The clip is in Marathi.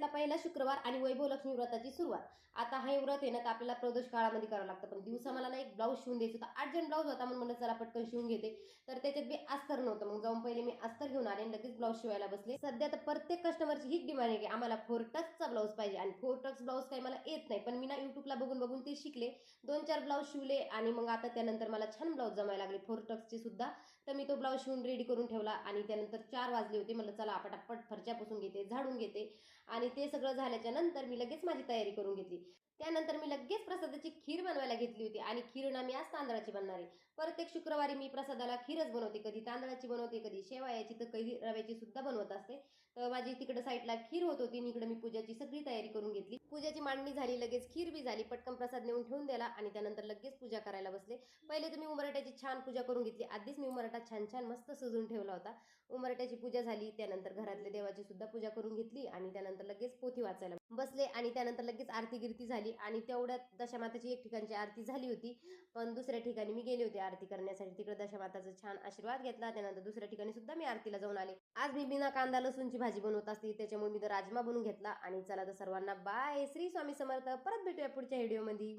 महिन्यातला पहिला शुक्रवार आणि वैभव लक्ष्मी व्रताची सुरुवात. आता हे व्रत आहे ना तर आपल्याला प्रदोष काळामध्ये करावं लागतं, पण दिवसा मला ना एक ब्लाऊज शिवून द्यायचं होतं. अर्जंट ब्लाऊज होता म्हणून म्हणलं चला पटकन शिवून घेते. तर त्याच्यात बी अस्तर नव्हतं, मग जाऊन पहिले मी अस्तर घेऊन आले आणि लगेच ब्लाऊज शिवायला बसले. सध्या तर प्रत्येक कस्टमरची हीच डिमांड आहे की आम्हाला 4 टक्सचा ब्लाऊज पाहिजे, आणि 4 टक्स ब्लाऊज काही मला येत नाही, पण मी ना युट्यूबला बघून बघून ते शिकले. 2-4 ब्लाऊज शिवले आणि मग आता त्यानंतर मला छान ब्लाऊज जमायला लागले 4 टक्सचे सुद्धा. तर मी तो ब्लाऊज शिवून रेडी करून ठेवला आणि त्यानंतर 4 वाजले होते. म्हणलं चला पटापट फरच्या पुसून घेते, झाडून घेते, आणि ते सगळं झाल्याच्या नंतर मी लगेच माझी तयारी करून घेतली. त्यानंतर मी लगेच प्रसादाची खीर बनवायला घेतली होती, आणि खीर ना मी आज तांदळाची बनणार आहे. प्रत्येक शुक्रवारी मी प्रसादाला खीरच बनवते, कधी तांदळाची बनवते, कधी शेवयाची, तर कधी रव्याची सुद्धा बनवत असते. तर माझी तिकडे साईडला खीर होत होती आणि इकडे मी पूजाची सगळी तयारी करून घेतली. पूजाची मांडणी झाली, लगेच खीर बी झाली, पटकन प्रसाद नेऊन ठेवून दिला आणि त्यानंतर लगेच पूजा करायला बसले. पहिले तर मी उंबरठ्याची छान पूजा करून घेतली. आधीच मी उंबरठा छान छान मस्त सजून ठेवला होता. उंबरठ्याची पूजा झाली, त्यानंतर घरातल्या देवाची सुद्धा पूजा करून घेतली आणि त्यानंतर लगेच पोथी वाचायला बसले, आणि त्यानंतर लगेच आरती गिरती झाली. आणि तेवढ्यात दशामाताची एक ठिकाणची आरती झाली होती, पण दुसऱ्या ठिकाणी मी गेले होते आरती करण्यासाठी. तिकडे दशामाताचा छान आशीर्वाद घेतला. त्यानंतर दुसऱ्या ठिकाणी सुद्धा मी आरतीला जाऊन आले. आज मी बिना कांदा लसूणची भाजी बनवत असते, त्याच्यामुळे मी तर राजमा बनवून घेतला. आणि चला तर सर्वांना बाय, श्री स्वामी समर्थ. परत भेटूया पुढच्या व्हिडिओमध्ये.